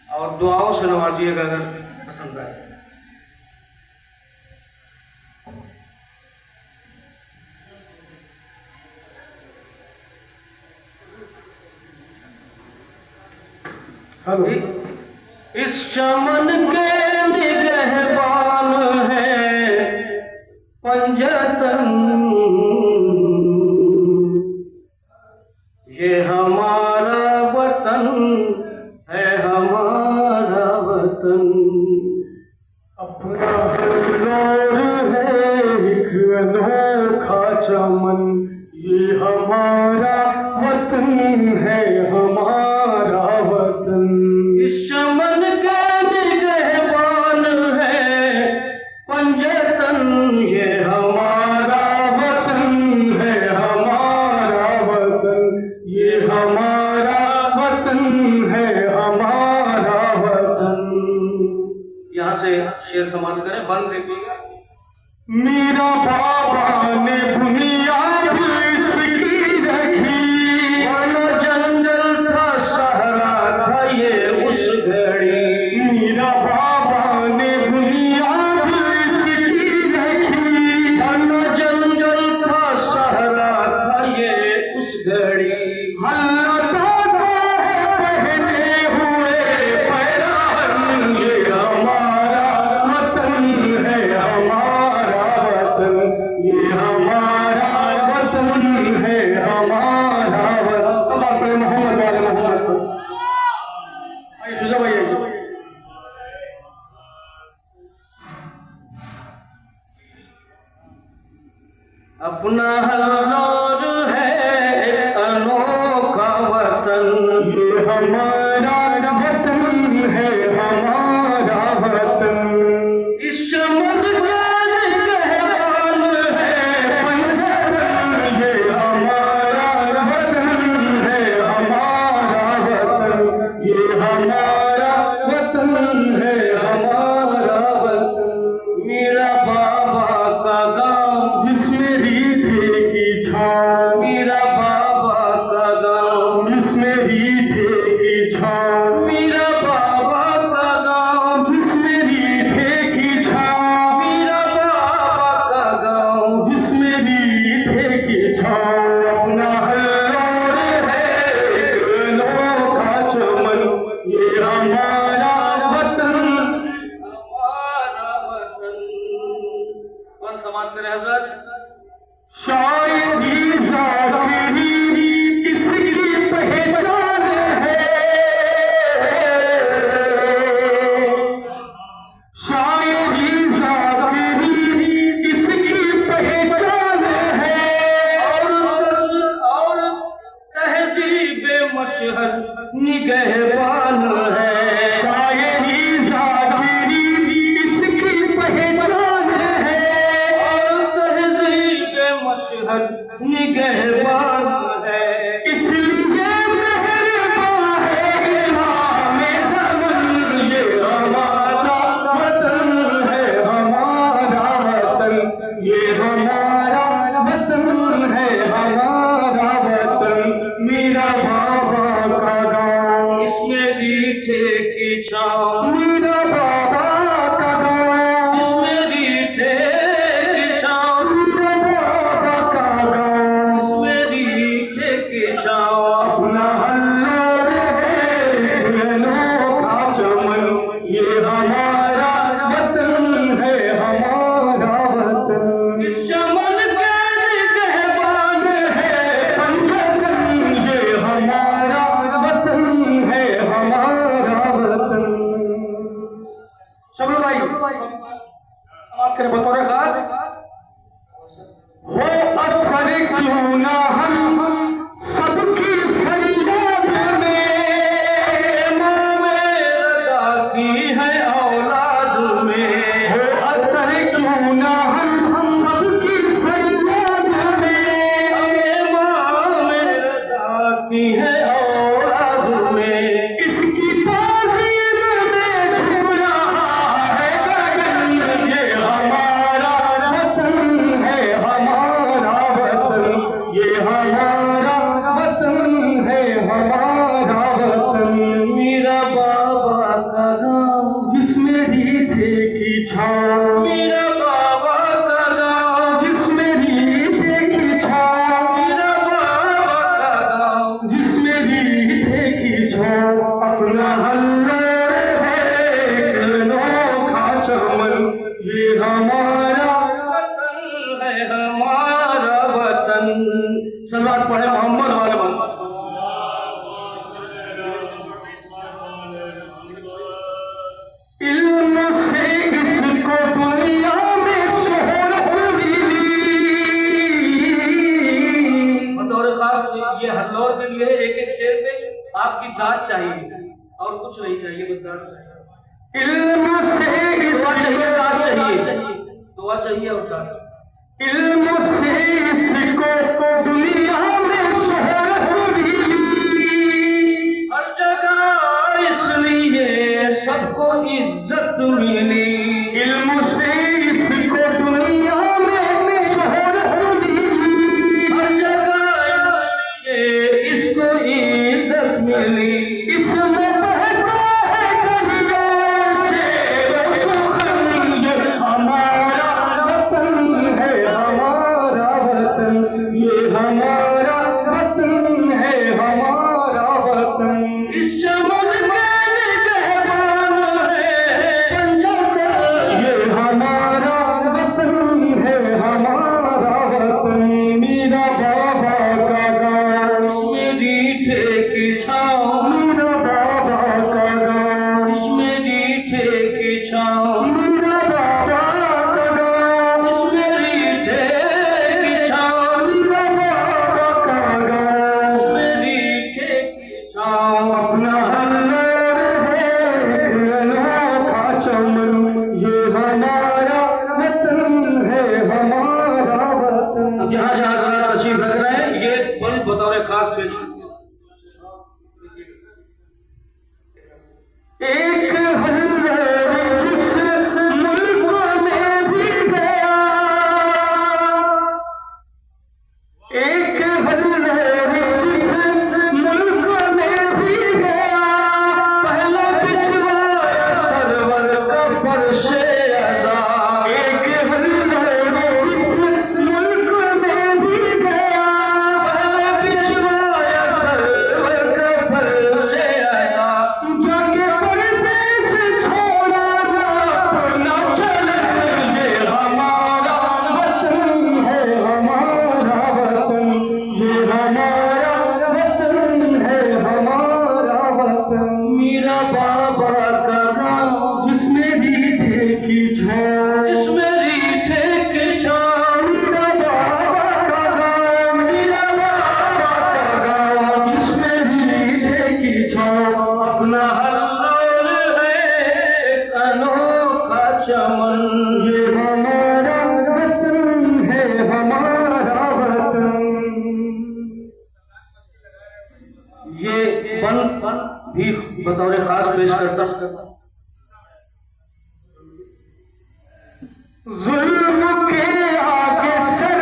اور دعاؤں سے نوازیے گا اگر پسند آئے. اس چمن کے نگہبان ہے پنجتن, یہ ہمارا وطن ہے, ہمارا وطن. اپنا ہلور ہے ایک انوکھا چمن, یہ ہمارا وطن ہے, ہمارا وطن. اس چمن کے نگہبان ہے پنجتن, یہ ہمارا وطن ہے, ہمارا وطن. یہ ہمارا وطن ہے, ہمارا وطن. یہاں سے شعر سماعت کریں, بند دیکھیے گا. میرا بابا نے بنیاد اسکی رکھی، ورنہ جنگل تھا صحرا تھا یہ اس گھڑی، میرا بابا نے بنیاد اسکی رکھی، ورنہ جنگل تھا صحرا تھا یہ اس گھڑی، اپنا ہلور ہے ایک انوکھا وطن، یہ ہمارا وطن ہے ہمارا وطن، اس چمن کا نگہبان ہے پنجتن، یہ ہمارا وطن ہے ہمارا وطن، یہ ہمارا وطن ہے ہمارا وطن، میرا بابا کا گاؤں جس میں میرا بابا کا گاؤں جس میں ریٹھے کی چھاؤں، میرا بابا کا گاؤں جس میں ریٹھے کی چھاؤں، میرا بابا کا گاؤں جس میں ریٹھے کی چھاؤں، اپنا ہلور ہے ایک انوکھا چمن، یہ ہمارا وطن ہمارا وطن۔ کون سماعت کرے حضرت؟ شاعری ذاکری اس کی پہچان ہے، شاعری ذاکری اس کی پہچان ہے، اور تہذیب مشہد نگہبان ہے، شاعری ذاکری اس کی پہچان ہے، نگہبان ہے، اس لیے مہربان ہے امام زمان، یہ ہمارا وطن ہے ہمارا وطن، یہ ہمارا وطن ہے ہمارا وطن، میرا بابا کا گاؤں اس میں ریٹھے کی چھاؤں، میرا بابا کا گاؤں اس میں ریٹھے کی چھاؤں، اپنا ہلور ہے انوکھا چمن، یہ ہمارا وطن ہے ہمارا وطن، اس چمن کے نگہبان ہے پنجتن، یہ ہمارا وطن ہے ہمارا وطن۔ شبل بھائی سماعت کریں بطور خاص، ہو اثر کیوں نہ ہم سب کی فریاد میں، امام رضا کی ہے اولاد میں، ہو اثر کیوں نہ ہم سب کی فریاد میں، امام رضا کی ہے اولاد میں، اس کی تعظیم میں جھک رہا ہے گگن، یہ ہمارا وطن ہے ہمارا وطن، یہ ہمارا وطن ہے ہمارا وطن، میرا بابا کا گاؤں جس میں ریٹھے کی چھاؤں، میرا بابا کا گاؤں جس میں ریٹھے کی چھاؤں، میرا بابا کا گاؤں جس میں ریٹھے کی چھاؤں، اپنا ہلور ہے ایک انوکھا چمن، یہ ہمارا وطن ہے ہمارا وطن۔ صلوات پڑھے محمد والے علم سے اس کو دنیا میں شہرت ملی، بطور خاص یہ ہلور کے لیے ایک ایک شعر میں آپ کی ذات چاہیے اور کچھ نہیں چاہیے، بس ذات چاہیے، علم سے دعا چاہیے، ذات چاہیے، دعا چاہیے اور ذات چاہیے، علم سے اس کو دنیا میں شہرت ملی، ہر جگہ اس لیے سب کو عزت ملی، علم سے اس کو دنیا इसमें रीठे की छाँव मेरा बाबा का गाँव, मेरा बाबा का गाँव, इसमें रीठे की छाँव अपना हल्लोल है एक अनोखा चमन। ये हमारा वतन है, हमारा वतन। ये बन भी बतौर खास पेश करता। जुल्म के आगे सर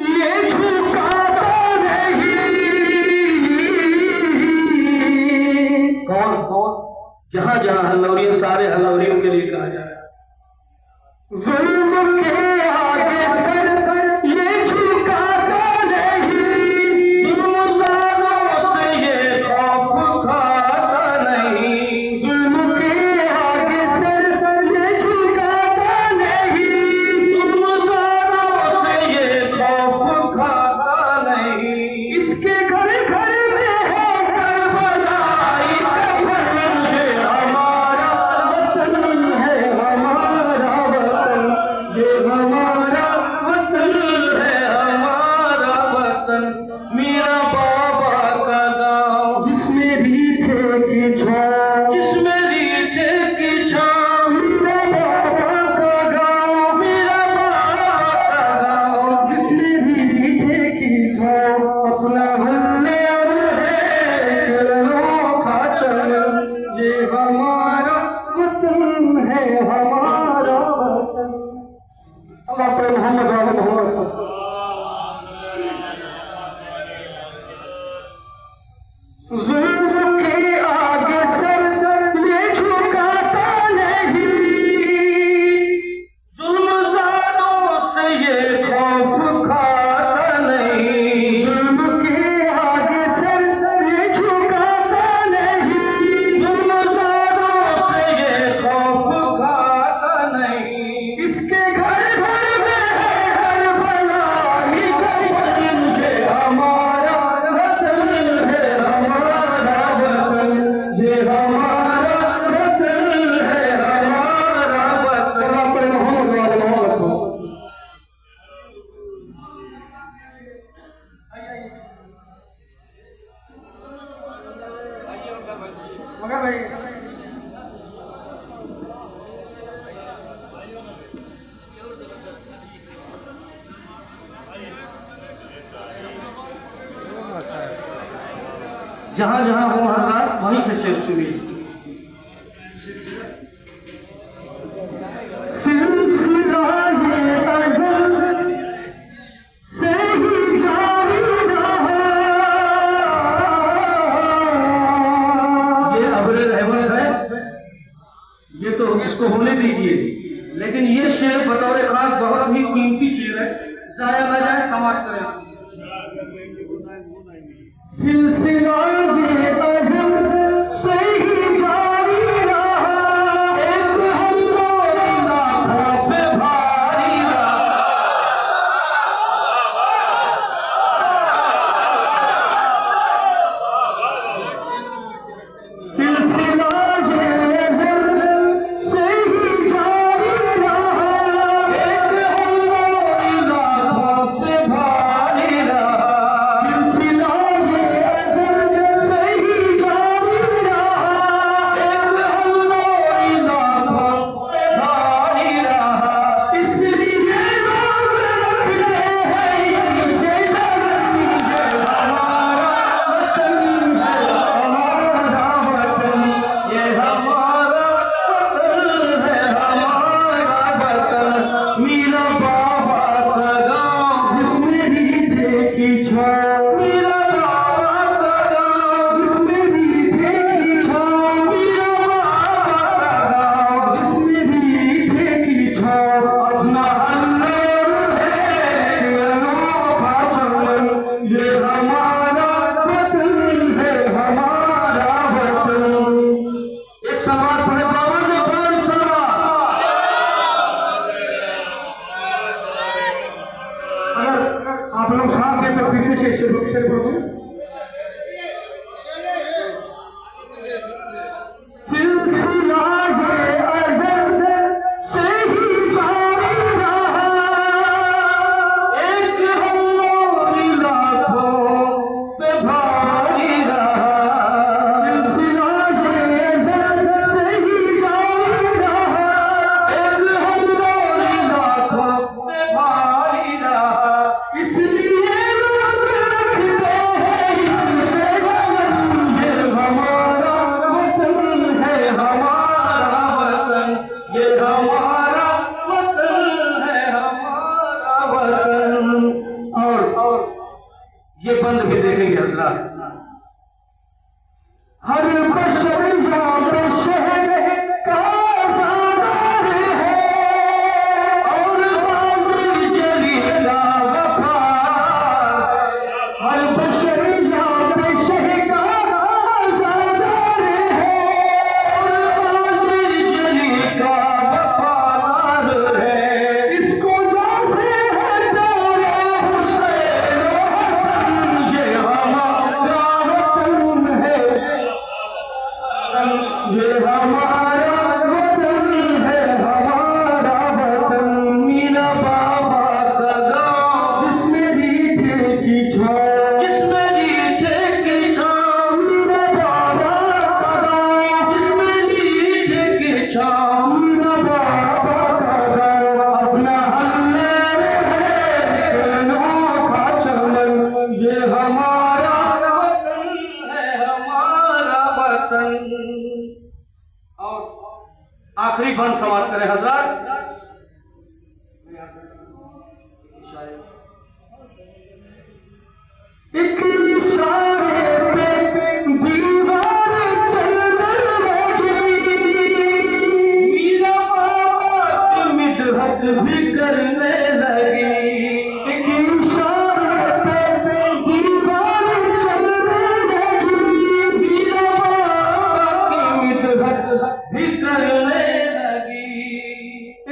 ये झुकाता नहीं। कौन कौन? जहां जहां हल्लौरी, सारे हल्लौरियों के लिए कहा जा रहा है। जुल्म के आगे सर ये झुकाता नहीं, जुल्मज़ारों से ये खौफ खाता नहीं। जुल्म के आगे सर ये झुकाता नहीं, जुल्मज़ारों से ये खौफ खाता नहीं। इसके घर घर में है करबलाई कफन, ये हमारा वतन है, हमारा वतन, ये हमारा वतन है, हमारा वतन। मेरा बाबा का गाँव जिसमें रीठे की छाँव, जिसमें रीठे की छाँव, मेरा बाबा का गाँव, मेरा बाबा का गाँव, जिसमें रीठे की छाँव अपना हल्लोल है एक अनोखा चमन। ये हमारा वतन है, हमारा वतन। अल्लाह पे मोहम्मद वाले मोहम्मद। जुल्म के आगे सर ये झुकाता नहीं, जुल्मज़ारों से ये खौफ खाता नहीं। जुल्म के आगे सर ये झुकाता नहीं, जुल्मज़ारों से ये खौफ खाता नहीं। इसके घर घर में है करबलाई कफन, ये हमारा वतन है, हमारा वतन, ये हमारा वतन है, हमारा वतन। अल्लाह पे मोहम्मद वाले मोहम्मद को। मगर भाई जहां जहां हो हजरात वहीं से शेर सुनिए। सिलसिला ये अज़ल से ही जारी रहा। ये अब्रे रहमत है, ये तो इसको होने दीजिए, लेकिन ये शेर बतौर खास बहुत ही कीमती शेर है, जाया न जाए, समाप्त करें। सिलसिला ये अज़ल से ही जारी रहा, एक हल्लोल लाखों पे भारी रहा। सिलसिला ये अज़ल से ही जारी रहा, एक हल्लोल लाखों पे भारी रहा। सिलसिला ये अज़ल से ही जारी रहा, एक हल्लोल लाखों पे भारी रहा। इसलिए लोग रखते हैं इसे जलन, ये हमारा वतन है, हमारा वतन, ये हमारा वतन है, हमारा वतन। मेरा बाबा का गाँव जिसमें रीठे की छाँव, मेरा बाबा का गाँव जिसमें रीठे की छाँव, मेरा बाबा का गाँव जिसमें रीठे की छाँव अपना हल्लोल है एक अनोखा चमन। ये हमारा वतन है, हमारा वतन। एक सलवार पढ़े बाबा से, पांच सलवार। अगर आप लोग साथ के तो फिर से शेर बोलो। सिलसिला ये अज़ल से ही मिदहत भी करने लगी। एक इशारे पे दीवार चलने लगी, मीरा बाबा की मिदहत भी करने लगी।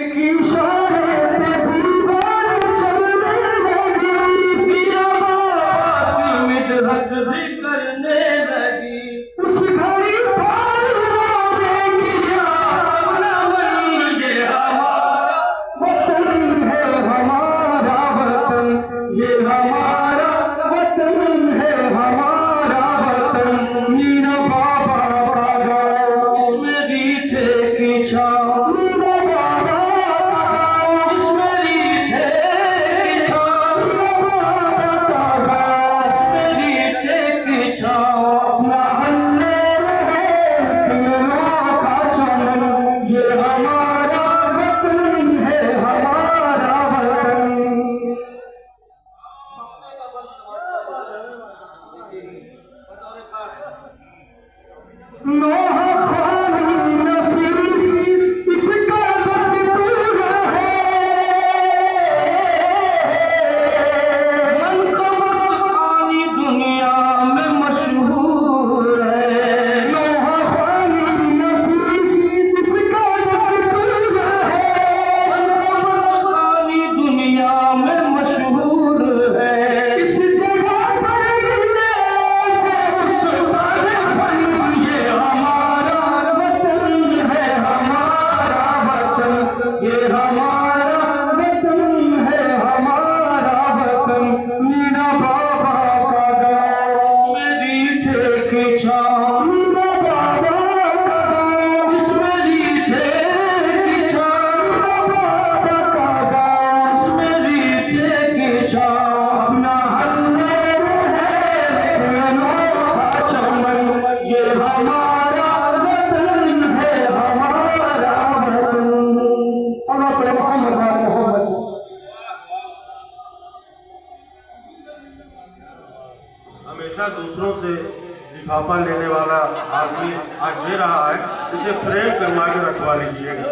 एक इशारे पे दीवार चलने लगी, मीरा बाबा की मिदहत भी करने लगी। उस घड़ी पार किया अपना मन, ये हमारा वतन है, हमारा वतन, ये हमारा वतन है, हमारा वतन। मीरा बाबा का गाँव, इसमें रीठे की छाँव, मीरा बाबा का गाँव, इसमें रीठे की छाँव, मीरा बाबा का गाँव, इसमें रीठे की छाँव। अपना हल्ले रहे पेड़ों का चमन, ये हमारा वतन है, हमारा वतन। लोहा खानी नफीस इसका दस्तूर है, मनकबत खानी दुनिया में मशहूर है। लोहा खानी नफीस इसका दस्तूर है, मनकबत खानी दुनिया में मशहूर है। इस जगह पर मिलने से उस्ताद फन, ये हमारा वतन है, हमारा वतन, ये हमारा वतन है, हमारा वतन। मीरा बाबा का गाँव, इसमें रीठे की छाँव, मीरा बाबा का गाँव, इसमें रीठे की छाँव, मीरा बाबा का गाँव, इसमें रीठे की छाँव। अपना हल्ले रहे पेड़ों का चमन, ये हमारा वतन है, हमारा वतन। अल्लाह पे मोहम्मद मोहम्मद। हमेशा दूसरों से लिफाफा लेने वाला आदमी आज दे रहा है, इसे फ्रेम करवा के रखवा लीजिएगा।